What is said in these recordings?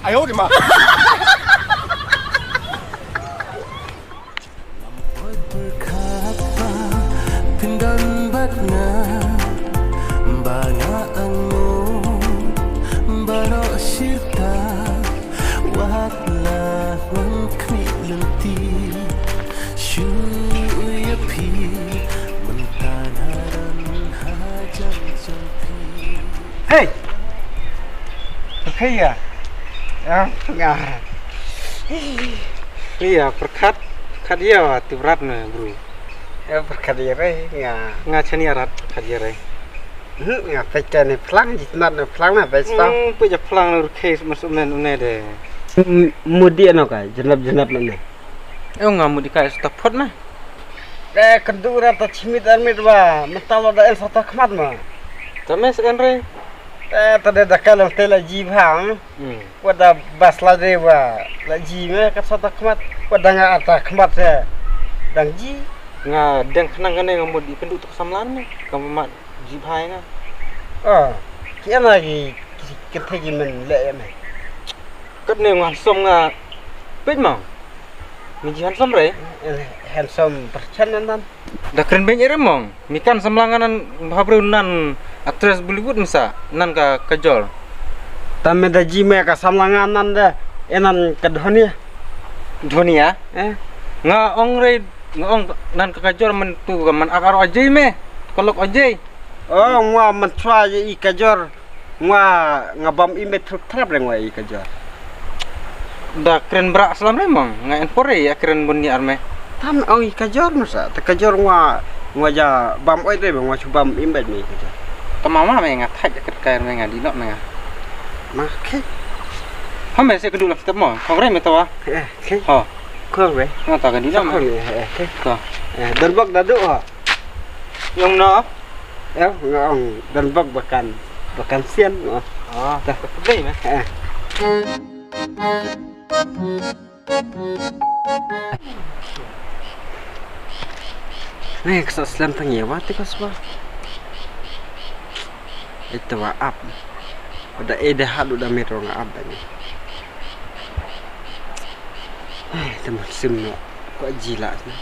哎呦我的妈Hei, pergi ya? Ya, enggak. Iya, perkat dia tibrat na bro. Ya berkat dia enggak. Nga chani arat perkat dia re. Enggak pecah nih pelang, jimat nih pelang na pecah. Puja pelang nur case masuk men une de. Mudi ano ka, jenap-jenap na. Ngamu di kai stopot na. Kedua ta cimit armit ba, mentalo da el sata khmat ma. Tame sekan re. Tadi dah kalau tela jibang, pada bas lade ba, laji me kat sata khmat, pada nga ata khmat se. Dang ji Nga deng khnang kane ngamu di penduk tuk samlan me. Kamu mat jibhai nga. Kia lagi kita men le me. Kat ne ngan som nga pet mang. Mi jihan som re. Handsome percanan. Da keren banyak re mong. Mikan samlanganan habrunan atres Bollywood nsa nan ka kajol. Tame da ji me ka samlangan nan da enan kadhoni. Dhoni ya? Nga ong re nga ong nan ka kajol man tu man akar ajay me. Kolok ajay. Ngwa man try i kajor. Nga bam imet truk trap re ngwa i kajor. Da keren berak selam re mong. Nga enpore ya keren bunyi arme. Tam i kajor masa. Ta kajor ngwa ja bam oi re ngwa chu bam imet me kajor. Kamama me nga thaj kat kair me nga dinok me nga. Makke. Hame se kedul kita mo. Kongre me tawa. Ke. Ha. Kong re. Nga ta ka dinok me. Ke. Ka. Darbak dadu ha. Yung no. Ngong darbak bakan sian. Ta pedai me. Nih kesaslam pengewa ti kasba. Itu wa up. Udah hal udah metro nga up ni. Teman semua kok gila ni.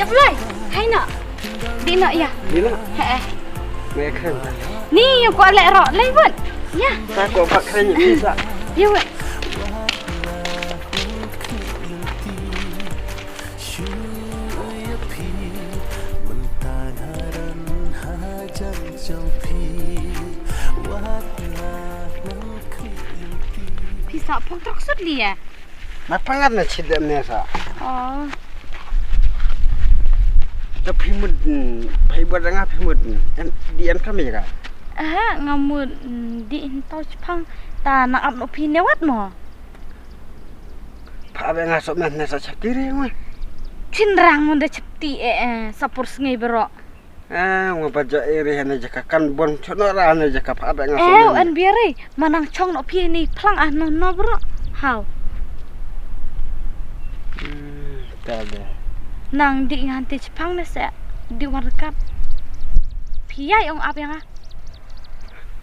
Apply. Hai nak. Di nak ya. Gila. Heh. Mereka. Ni yang kau lek rok lai pun. Ya. Tak kau pakai ni bisa. Ya weh. Bisa pun terksud dia. Napangat na cidam ni sa. Oh. Tapi mud, pai buat dengar mud. Dian kami kan. Ngamud di intau Jepang ta nak up no pi newat mo. Pak abang ngasuk men na sa chaptiri mah. Cinrang mo da chapti sapur sengai berok. Ngapaja iri hana jaka kan bon chonora hana jaka pak abang ngasuk men. An biare manang chong no pi ni plang no berok. How? Tabe. Nang di nganti Jepang na sa di warkap. Piyay ong up yang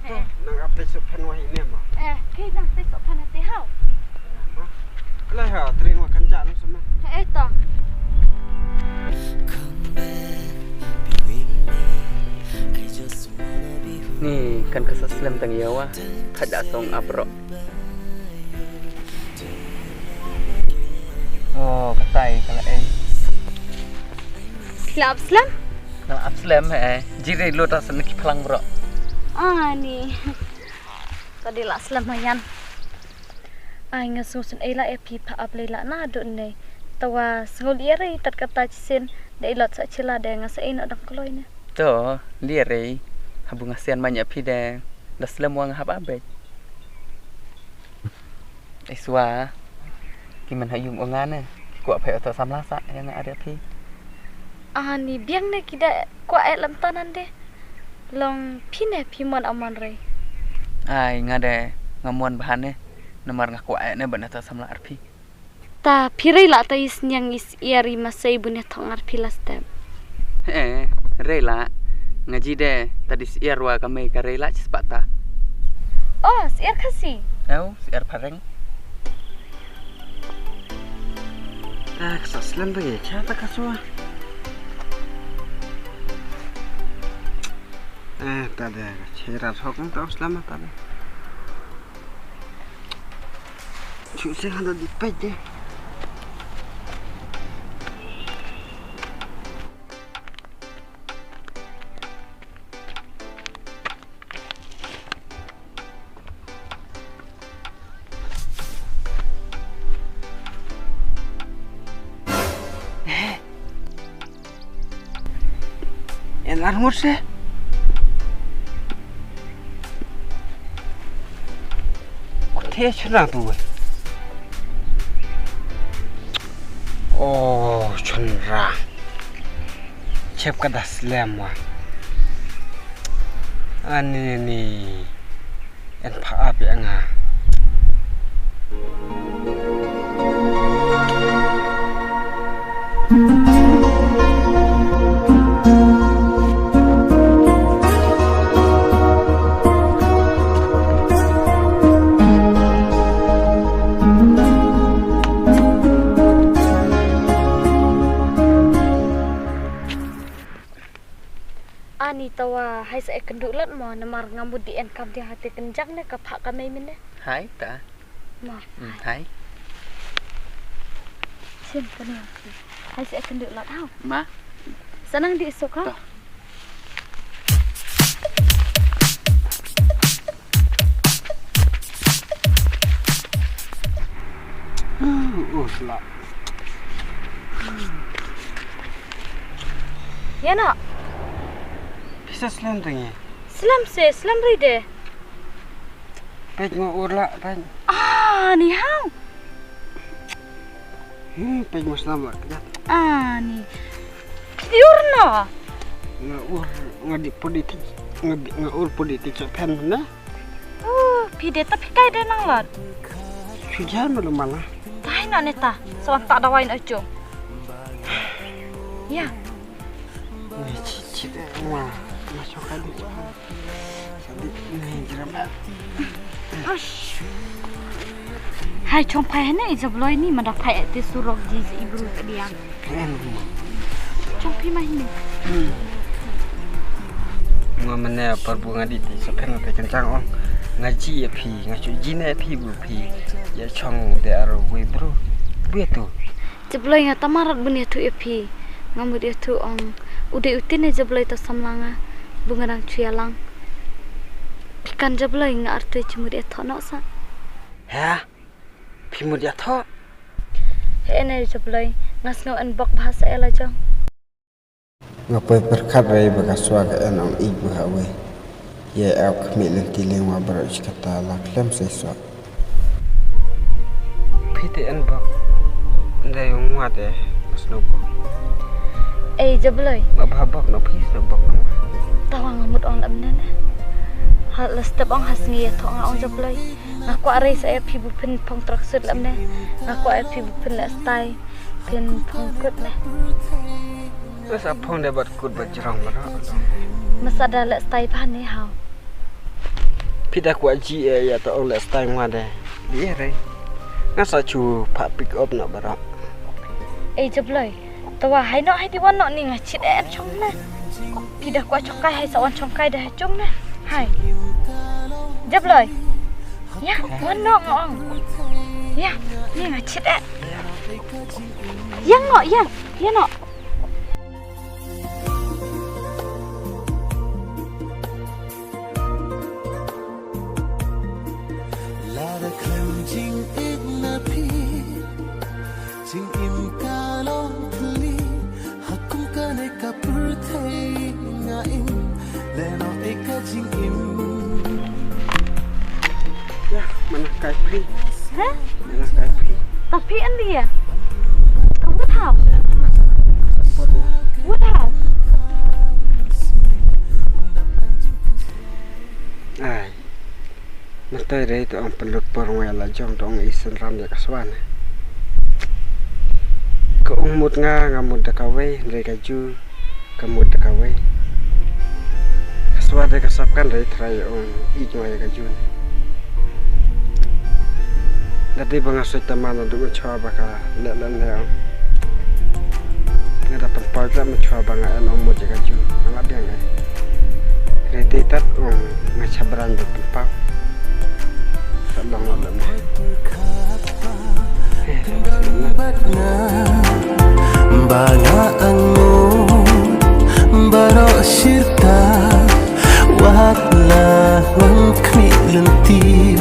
Nang apa supan wah ini mah. Kay nang sa sopan ati how. Kalau ha terima kanca lu semua. To. Ni kan kesaslam tang yawa kada tong abro. Oh, katai kala Klap slam? Nah, abslam jiri lo ta sen ki plang bro. Ni. Tadi lah slam mayan. Ai ngasusun ela pi pa aplela na do ne. Tawa sngol ire tat kata cisen dai lot sa chila de ngasa ina dang kloy ne. To, liare habu ngasian banyak pi de. Daslam wang hab abe. Iswa kiman hayum ongan ku apa atau samlasa yang ada pi. Ni biang ne kida kwa lam tanan de. Long pine pimon amon re. Ai ngade ngamuan bahan nomor ngaku ne bana ta samla arpi. Ta pirai la ta is nyang is iari masai bunya thong arpi lastem. Rela ngaji deh tadi siar wa kami karela cepata. Oh, siar kasih. Siar pareng. Kesaslam tu ya, siapa kasua? Tak ada. Cerat hokan tak selamat tak ada. Cuci hendak dipet je. Enak murse. Thế nào tụi chân ra chép cái đặt slam mà anh này anh phá áp anh à Ani tawa hai sa kenduk lat mo namar ngamud di en kam di hati kenjang ne kapak kami min ne. Hai ta. Ma. Hai. Sim kani. Hai sa kenduk lat au. Ma. Senang di esok ha. Lah. Ya nak. Bisa slam tu ni. Slam ride. Pej mau urla pej. Ni hang. Pej mau slam lah. Ni. Diurna. Ngadi politik. Ngaur politik sepen mana? Pide tapi kai de nang lat. Sudah malu malah. Tai nak neta. Sawan tak ada wain ajo. Ya. Cicit wah. Masuk kali. Jadi ni jeram. Hai chong pai ne izabloi ni mada pai te surok ji ibru kediang. Keren rumah. Chong pi mah ni. Mana perbunga di sepen te kencang ngaji ya pi ngacu jina pi bu pi ya chong de aro we bro. Betu. Jebloi ngata marat bunia tu pi. Ngamud dia tu udah utin ne jebloi ta samlanga. Bungarang cuyalang. Ikan jebloi nga artu cumur dia thok sa. Ha? Pimur dia thok. Ene jebloi ngasno en bok bahasa ela jong. Ngapai berkat rai bagaswa ka enong ibu hawe. Ye ak mi lenti lengwa baraj kata la klem seswa. Pite en bok. Ndai ngwa de masno bok. Jebloi. Mabhabak no pis no bok no. Tawang ngamut ong lamnen. Hal step ong hasngi ya thong ong jebloi. Ngaku are saya pi bu pen pong traksud lamne. Ngaku are pi bu pen la stai pen pong kut ne. Terus apa yang dapat kut berjerang mana? Masa dah la stai pan ni hau. Pida ku aji ya tak oleh stai ngade. Dia re. Ngasa cu pak pick up nak barak. Jebloi. Tawa hai no hai diwan no ni ngachit chong na. Pida ku chokai hai sawan chongkai dah chong na. Hai. Jebloi. Ya, wan no ngong. Ya, ni ngachit Yang no, yang. Ya no. Ya, mana kai pri? Hah? Mana kai pri? Tapi an dia. Kamu tahu? Wow. Ai. Nanti re tu ang pelut perwel la jong dong isen ram ya kaswan. Ko umut nga ngamud da kawe re kaju kamud da kawe. ada kesapkan dari terai ijma ya kajun. Nanti bangasoi teman untuk mencoba bakal lelan ya. Nggak dapat pajak mencoba bangan omot ya kajun. Alat dia nggak. Kreditat ngacabaran berpipau. Salong malam. Banga angut baro sirta wahla wang kmi lenti